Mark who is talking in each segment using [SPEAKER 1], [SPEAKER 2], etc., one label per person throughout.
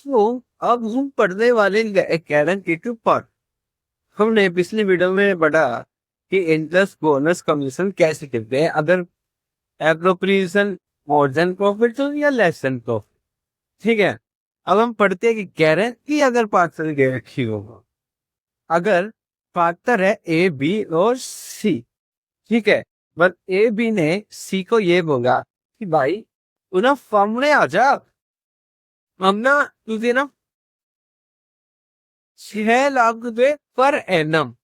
[SPEAKER 1] तो अब हम पढ़ने वाले गारंटी पार्ट। हमने पिछली वीडियो में पढ़ा कि इंटरेस्ट बोनस कमीशन कैसे करते हैं, अगर एप्रोप्रिएशन मोर देन प्रॉफिट हो या लेस देन प्रॉफिट। ठीक है, अब हम पढ़ते हैं कि गारंटी अगर पार्टनर की रखी हो, अगर पार्टनर है ए बी और सी। ठीक है, बट ए बी ने सी को ये बोला कि भाई तू ना फर्म में आ जा, हम ना तुझे ना 6 लाख रुपए पर एनम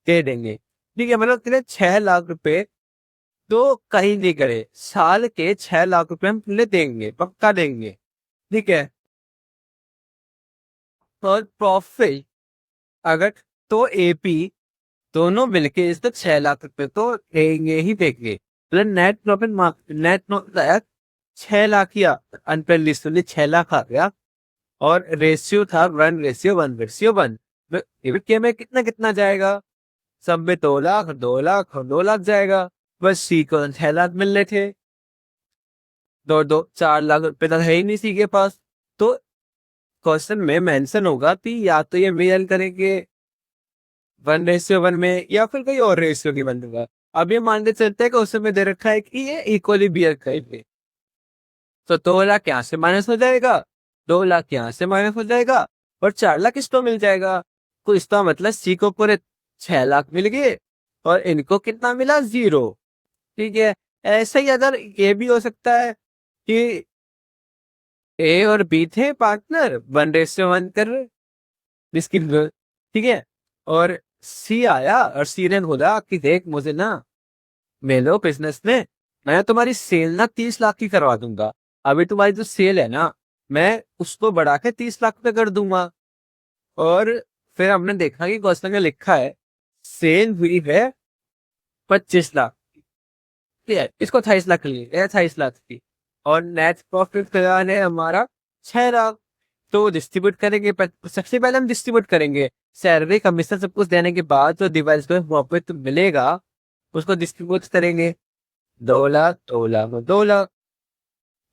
[SPEAKER 1] दे देंगे। ठीक है, मतलब तेरे 6 लाख रुपए तो कहीं नहीं करे, साल के 6 लाख रुपए हम तुझे देंगे, पक्का देंगे। ठीक है, और प्रॉफिट अगर तो एपी दोनों मिलके इस तक 6 लाख रुपए तो देंगे ही देंगे। मतलब net profit, net profit 6 lakh या अनपेलिस्टली 6 लाख आ गया, और रेशियो था 1:1:1। के में कितना कितना जाएगा, सब में 2 लाख 2 लाख और 2 लाख जाएगा। बस सी को 6 लाख मिलने थे, दो दो 4 लाख रुपए तो है ही नहीं सी के पास। तो क्वेश्चन में मेंशन होगा कि या तो ये मेल करेंगे 1:1 में या फिर कोई और रेशियो की बनेगा। अब ये मान के चलते हैं कि उसमें दे रखा है कि ये इक्वली बियर करेंगे, तो 2 लाख यहाँ से माइनस हो जाएगा, 2 लाख यहाँ से माइनस हो जाएगा, और 4 लाख इसको मिल जाएगा। तो इसका मतलब सी को पूरे 6 लाख मिल गए और इनको कितना मिला, 0। ठीक है, ऐसा ही अगर ये भी हो सकता है कि ए और बी थे पार्टनर, 1:1 कर रहे जिसकी, ठीक है, और सी आया और सी ने बोला कि देख मुझे ना मेलो बिजनेस में मैं तुम्हारी सेल ना 30 लाख की करवा दूंगा। अभी तुम्हारी जो सेल है ना, मैं उसको बढ़ा के 30 लाख पे कर दूंगा। और फिर हमने देखा कि क्वेश्चन में लिखा है सेल हुई है 25 लाख, ठीक है, इसको 28 लाख के लिए 28 लाख की, और नेट प्रॉफिट है हमारा 6 लाख। तो डिस्ट्रीब्यूट करेंगे, सबसे पहले हम डिस्ट्रीब्यूट करेंगे सैलरी कमीशन सब कुछ देने के बाद जो डिवाइस को प्रॉफिट मिलेगा उसको डिस्ट्रीब्यूट करेंगे, 2 लाख 2 लाख और 2 लाख।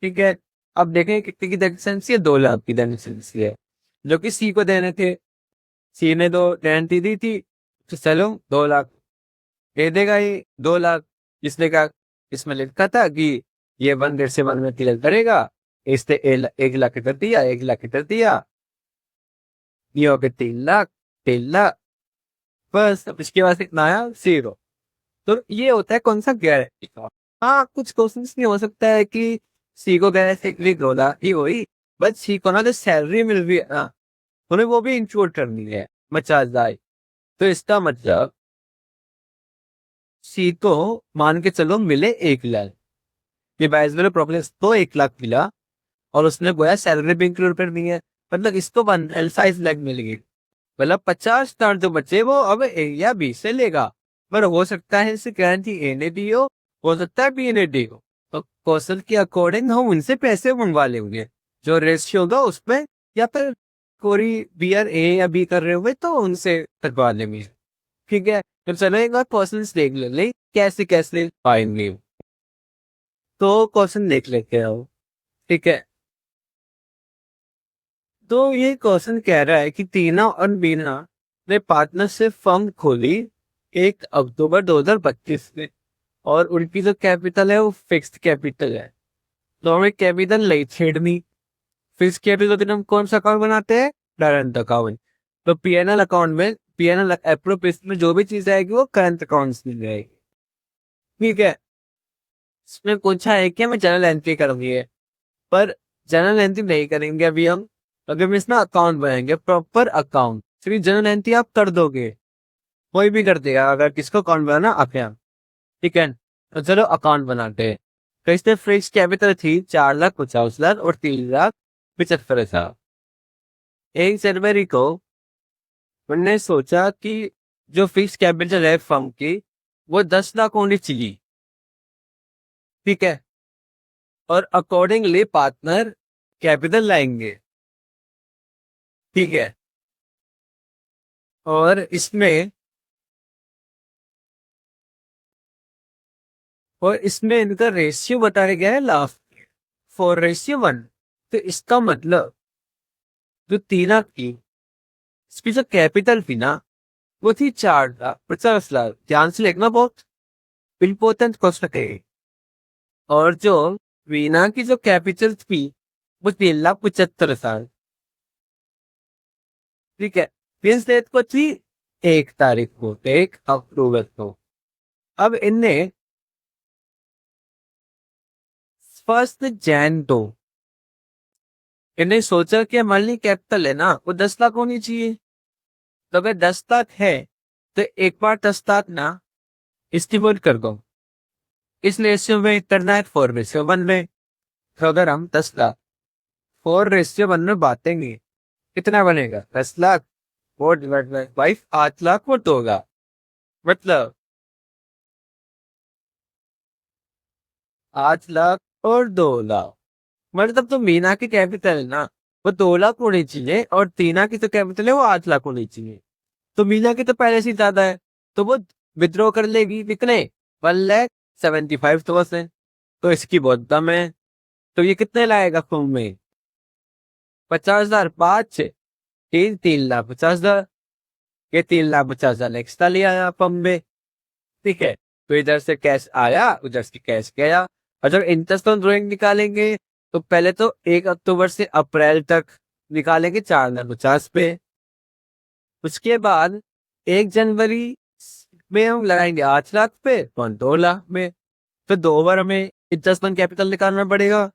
[SPEAKER 1] ठीक है, अब देखें कितनी की डेफिशिएंसी है, 2 लाख की डेफिशिएंसी है जो कि सी को देने थे। सी ने तो गारंटी दी थी, तो चलो 2 लाख दे देगा ही, 2 लाख। इसने कहा, इसमें लिखा था कि ये 1:1 में क्लियर करेगा, इसने 1 लाख कर दिया, 1 लाख कर दिया, ये हो गए 3 लाख, 3 लाख। बस अब इसके बाद कितना आया, 0। तो ये होता है कौन सा, गारंटी का। हाँ, कुछ क्वेश्चंस नहीं हो सकता है कि सी को गारंटी 2 लाख ही हुई, बट सी को ना जो सैलरी मिल रही है ना, उन्हें वो भी इंक्लूड करनी है 50,000। तो इसका मतलब सी को मान के चलो मिले 1 लाख, ये बाइस में प्रॉब्लम तो 1 लाख मिला, और उसने बोला सैलरी भी इंक्लूड करनी है, मतलब इसको 1.5 लाख मिल गई। मतलब 50,000 जो बचे वो अब ए या बी से लेगा। पर हो सकता है इसे गारंटी ए ने दी हो सकता है बी ने दी हो। तो क्वेश्चन के अकॉर्डिंग हम उनसे पैसे मंगवा लेंगे जो रेशियो होगा उसमें, या फिर कोई बी आर ए या बी कर रहे हुए तो उनसे करवा लेंगे। ठीक है, तो चलो एक बार क्वेश्चन देख ले कैसे कैसे पाएंगे। तो क्वेश्चन देख लेते हो, ठीक है। तो ये क्वेश्चन कह रहा है कि टीना और बीना ने पार्टनरशिप फर्म खोली 1 अक्टूबर 2025 में, और उनकी जो कैपिटल है वो फिक्स्ड कैपिटल है। तो हमें कैपिटल नहीं छेड़नी। फिक्स्ड कैपिटल दिन हम कौन सा अकाउंट बनाते हैं, करंट अकाउंट। तो पीएनएल अकाउंट में, पीएनएल एप्रोप्रिएशन में जो भी चीज आएगी वो करंट अकाउंट में जाएगी। ठीक है, इसमें पूछा है कि हमें जनरल एंट्री करनी है, पर जनरल एंट्री नहीं करेंगे अभी हम। अगर हम इसमें अकाउंट बनाएंगे प्रॉपर अकाउंट, सिर्फ जनरल एंट्री आप कर दोगे, कोई भी कर देगा अगर किसको अकाउंट बनाना आते हैं। ठीक है, तो चलो अकाउंट बनाते हैं। तो इसमें फिक्स कैपिटल थी 4,50,000 और 3,75,000। 1 जनवरी को उन्होंने सोचा कि जो फिक्स कैपिटल है फर्म की वो 10 लाख होनी चाहिए। ठीक है, और अकॉर्डिंगली पार्टनर कैपिटल लाएंगे। ठीक है, और इसमें इनका रेशियो बताया गया है लास्ट 4:1। तो इसका मतलब जो तीना की इसकी जो कैपिटल थी ना वो थी 4,50,00,000। ध्यान से लिखना, बहुत इम्पोर्टेंट क्वेश्चन है। और जो वीना की जो कैपिटल थी वो 3,75,000। ठीक है, किस डेट को थी? 1 तारीख को, 1 अक्टूबर को। अब इनने 1 जैन तो इन्हें सोचा कि हमारी कैपिटल है ना वो 10 लाख होनी चाहिए। तो अगर 10 लाख है तो एक बार 10 लाख ना डिस्ट्रीब्यूट कर दो। इस रेशियो में करना है 4:1 में। तो अगर हम 10 लाख 4:1 में बांटेंगे कितना बनेगा? 10 लाख 4/5, 8 लाख वोट होगा। मतलब 8 लाख और 2 लाख। मतलब तो मीना की कैपिटल है ना वो 2 लाख होनी चाहिए और टीना की तो कैपिटल है वो 8 लाख होनी चाहिए। तो मीना की तो पहले से ही ज्यादा है, तो वो विद्रॉ कर लेगी कितने? 1,75,000। तो इसकी बहुत कम है। तो ये कितने लाएगा फॉर्म में? 50,000, 5, 6, 3, 3,50,000। ये 3,50,000 एक्स्ट्रा ले आया फॉर्म में। ठीक है, तो इधर से कैश आया उधर से कैश गया। और जब इंटरेस्ट ऑन ड्राइंग निकालेंगे तो पहले तो 1 अक्टूबर से अप्रैल तक निकालेंगे 4,50,000 पे। उसके बाद 1 जनवरी में हम लगाएंगे 8 लाख पे और 2 लाख में। तो 2 बार हमें इंटरेस्ट ऑन कैपिटल निकालना पड़ेगा।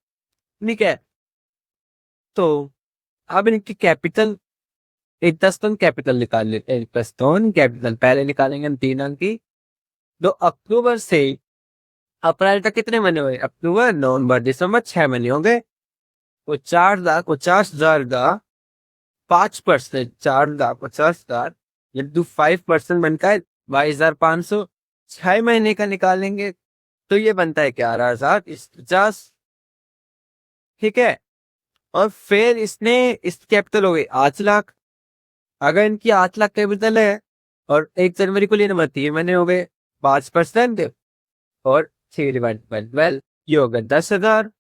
[SPEAKER 1] ठीक है, तो अब इनकी कैपिटल इंटरेस्ट ऑन कैपिटल निकाल लेते हैं। इंटरेस्ट ऑन कैपिटल पहले निकालेंगे हम 3 अंक की। 2 अक्टूबर से अप्रैल तक कितने महीने हुए? अक्टूबर, नवंबर, दिसंबर, 6 महीने हो गए। तो 4,50,000 का 5%, 4,50,000 इंटू 5% बनता है 22,500। 6 महीने का निकालेंगे तो ये बनता है 11,50। ठीक है, और फिर इसने इस कैपिटल हो गई 8 लाख। अगर इनकी 8 लाख कैपिटल है और 1 जनवरी को लेने मत 3 महीने हो गए, 5% और 3/12 ये हो गया 10,000।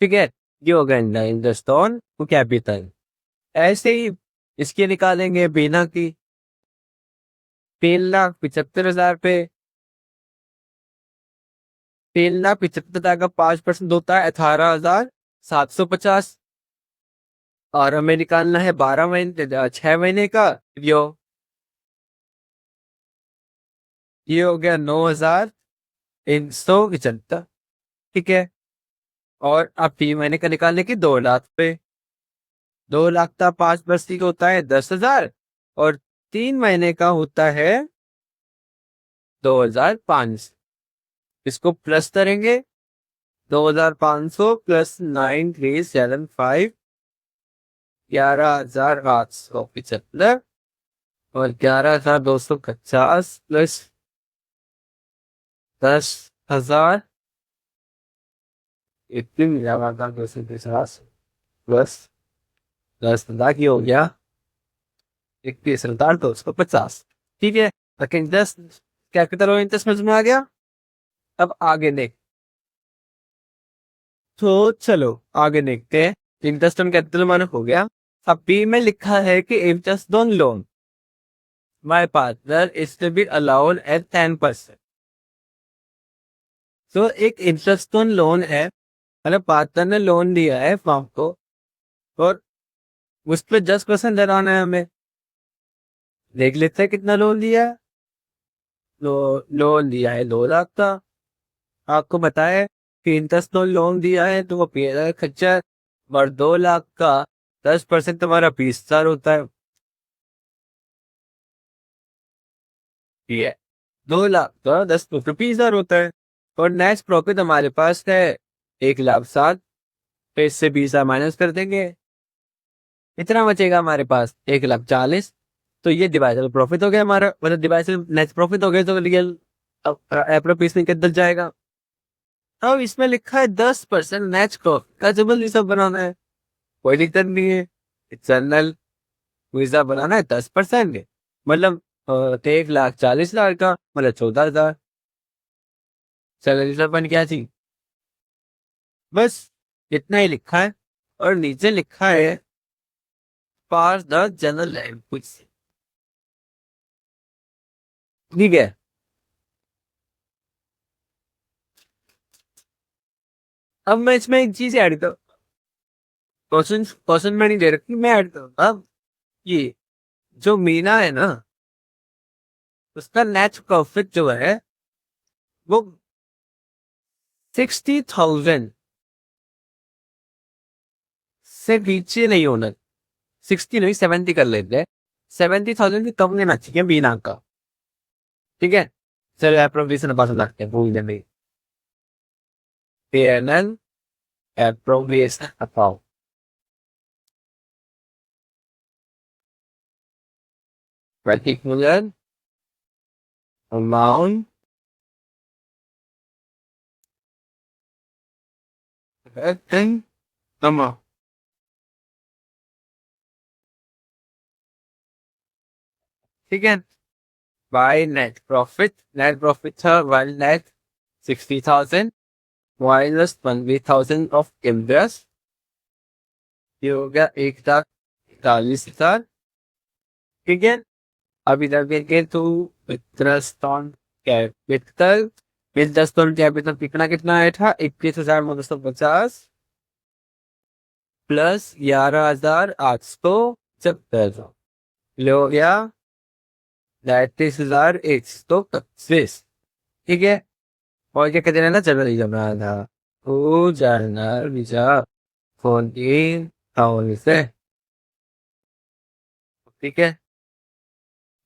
[SPEAKER 1] ठीक है, ये हो गया इंटरेस्ट ऑन कैपिटल। ऐसे ही इसके निकालेंगे बीना की 3,75,000 पे। 3,75,000 का 5% होता है 18,750। और हमें निकालना है 12 महीने 6 महीने का। यो ये हो गया 9,175। ठीक है, और अब 3 महीने का निकालने की 2 लाख पे। 2 लाख का 5% होता है 10,000 और 3 महीने का होता है 2,500। इसको प्लस करेंगे, 2,500 प्लस 9,375, 11,875 और 11,250 प्लस 10,000, 11,250 प्लस 10,000 की हो गया 31,250। ठीक है, लेकिन 10 कैपिटल और इंटरेस्ट में आ गया। अब आगे देख, तो चलो आगे देखते हैं। इंटरेस्ट ऑन कैपिटल माना हो गया। अब बी में लिखा है कि interest on loan my partner is to be allowed at 10%। तो एक इंटरेस्ट ऑन लोन है, मतलब पार्टनर ने लोन दिया है फॉर्म को और उस पर 10% लगाना है हमें। देख लेते हैं कितना लोन लिया है। लोन दिया है 2 लाख का। आपको बताया कि इंटरेस्ट ऑन लोन दिया है तो वो पीएनआर खर्चा है। और 2 लाख का 10% तुम्हारा 20,000 होता है। ठीक है, 2 लाख का 10 रुपये 20,000 होता है। और नेक्स्ट प्रॉफिट हमारे पास है 1,60,000। तो इससे 20,000 माइनस कर देंगे, इतना बचेगा हमारे पास 1,40,000। तो ये डिवाइडेबल प्रॉफिट हो गया हमारा, मतलब डिवाइडेबल नेट प्रॉफिट हो गया। तो रियल एप्रोप्रिएशन के अंदर जाएगा। अब इसमें लिखा है 10% नेट प्रॉफिट का जबल हिसाब बनाना है। कोई दिक्कत नहीं है, जनरल हिसाब बनाना है 10%। मतलब 1,40,000 का मतलब 14,000। चलो हिसाब बन क्या थी, बस इतना ही लिखा है। और नीचे लिखा है पास द जनरल लैंग्वेज। ठीक है, अब मैं इसमें एक चीज ऐड कर, क्वेश्चन क्वेश्चन में नहीं दे रखी, मैं ऐड करूंगा। अब ये जो मीना है ना, उसका नेट प्रॉफिट जो है वो 60,000 से नीचे नहीं होना, 60 नहीं 70 कर लेते हैं, 70,000 से कम लेना चाहिए मीना का। ठीक है, चलो एप्रोवेशन पास लगते हैं भूल नहीं, PNL appropriation account particular amount and amount। ठीक है, बाय नेट प्रॉफिट था 1,60,000 माइनस 20,000 ऑफ इंटरेस्ट, ये हो गया 1,40,000। ठीक है, अब इधर देखें तो interest on capital, interest on capital कितना कितना आया था 21,950 प्लस 11,870 हो गया 33,125। ठीक है, और क्या कहते हैं ना, जनरल एग्जाम रहा था वो जनरल रिजर्व 14,000। ठीक है,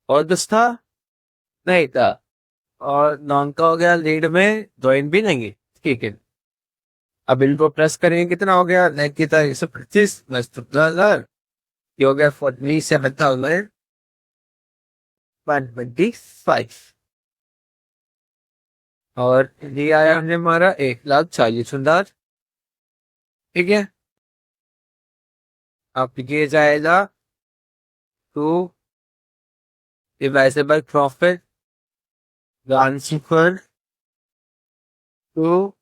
[SPEAKER 1] और दस था नहीं था, और नॉन का हो गया लीड में ज्वाइन भी नहीं है। ठीक है, अब इनको प्लस करेंगे कितना हो गया, नेट की तरह 125 प्लस 17,000, ये हो गया 47,125। और ये आया हमने हमारा 1,40,000। ठीक है, अब ये जाएगा to divisible profit transfer to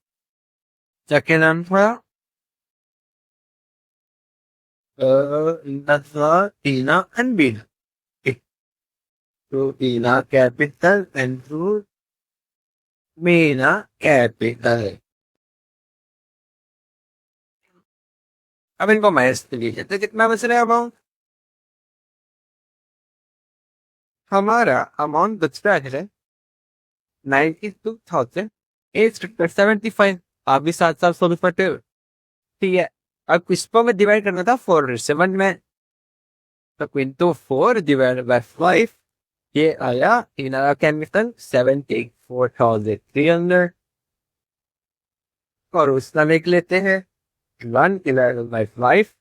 [SPEAKER 1] second answer Tina and Bina. To Tina capital and to Mina capital। अब इनको माइनस लीजिए तो कितना बच रहा है अमाउंट, हमारा अमाउंट बच रहा है 92,875। आप भी साथ साथ सोल्व करते हो। ठीक है, अब इसको में डिवाइड करना था 4 से 1 में, तो इंटू 4 डिवाइड बाय 5, ये आया इनका कैपिटल 74,300। और उसका लिख लेते हैं 1 डिवाइड बाय 5,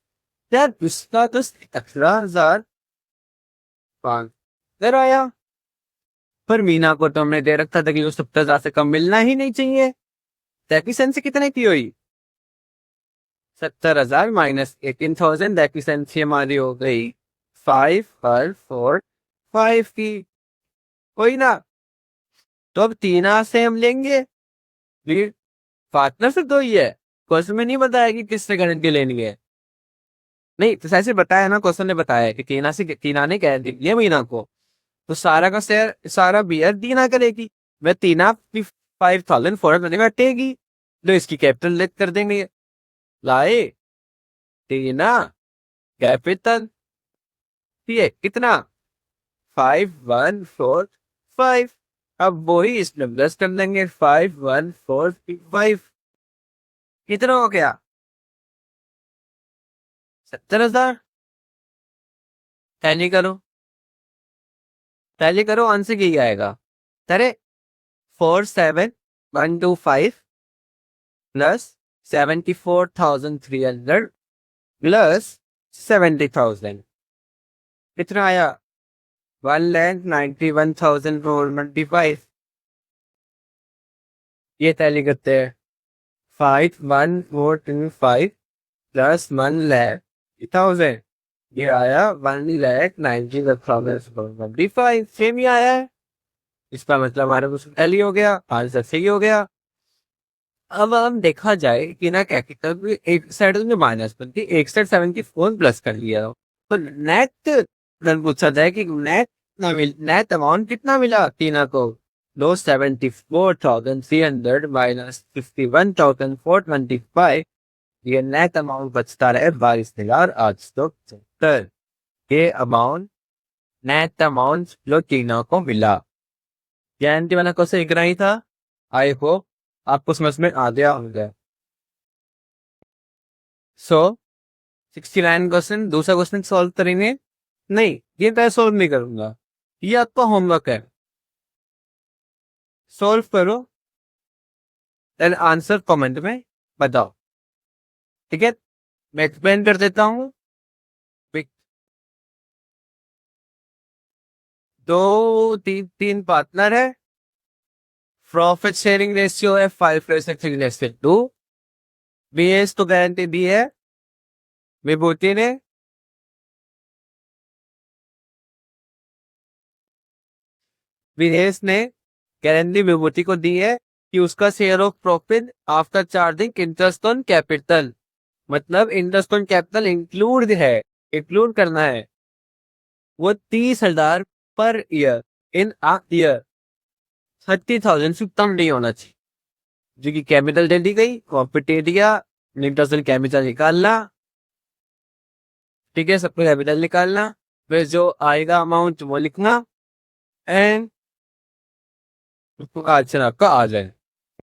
[SPEAKER 1] यार उसका तो 18,500 आया। पर मीना को तो हमने दे रखा था कि वो 70,000 से कम मिलना ही नहीं चाहिए। एफिशिएंसी कितने की हुई, 70,000 माइनस 18,000, एफिशिएंसी हमारी हो गई 5,4,5 की। कोई ना, तो अब तीना से हम लेंगे, पार्टनर से तो ही है, क्वेश्चन में नहीं बताया कि किससे गारंटी लेनी है। नहीं तो ऐसे बताया ना, क्वेश्चन ने बताया कि तीना ने गारंटी दी है मीना को, तो सारा का शेयर सारा बियर तीना करेगी, वह तीना 5,400 बैठेगी, तो इसकी कैपिटल लेट कर देंगे, लाए तीना कैपिटल, ठीक है कितना 5,145। अब वही इसमें प्लस कर देंगे 5,145, कितना हो गया 70,000। टैली करो, टैली करो, आंसर यही आएगा। अरे 47,125 प्लस 74,300 प्लस 70,000 कितना आया 1,91,425। ये टैली करते हैं 5,1,425 प्लस 1,00,000, ये आया 1,90,425, सेम ही आया है। इसका मतलब हमारे पास टैली हो गया, आंसर सही हो गया। अब हम देखा जाए कि ना कैपिटल एक साइड में माइनस बनती, एक साइड 74 प्लस कर लिया, तो नेट रन पूछा जाए कि नेट अमाउंट कितना मिला टीना को। दो 74,300 माइनस 51,425, ये नेट अमाउंट बचता रहे 22,875। ये अमाउंट नेट अमाउंट जो टीना को मिला। गारंटी वाला क्वेश्चन इतना ही था। आई होप आपको समझ में आ गया होगा। सो 69 क्वेश्चन, दूसरा क्वेश्चन सॉल्व करेंगे। नहीं, ये मैं सॉल्व नहीं करूंगा, ये आपका होमवर्क है। सॉल्व करो, देन आंसर कमेंट में बताओ। ठीक है, मैं एक्सप्लेन कर देता हूं। दो तीन पार्टनर है, प्रॉफिट शेयरिंग रेशियो है 5:2। बीएस तो गारंटी दी है विभूति ने। विदेश ने गारंटी विभूति को दी है कि उसका share of profit after charging interest on capital, मतलब इंटरेस्ट ऑन कैपिटल इंक्लूड है, इंक्लूड करना है, वो 30,000 per year in a year. 30,000 से कम नहीं होना चाहिए, जो कि कैपिटल दे दी गई, प्रॉफिट दे दिया, इंटरेस्ट ऑन कैपिटल निकालना। ठीक है, सबको कैपिटल निकालना, फिर जो आएगा अमाउंट वो लिखना, एंड आज आपका आ जाए।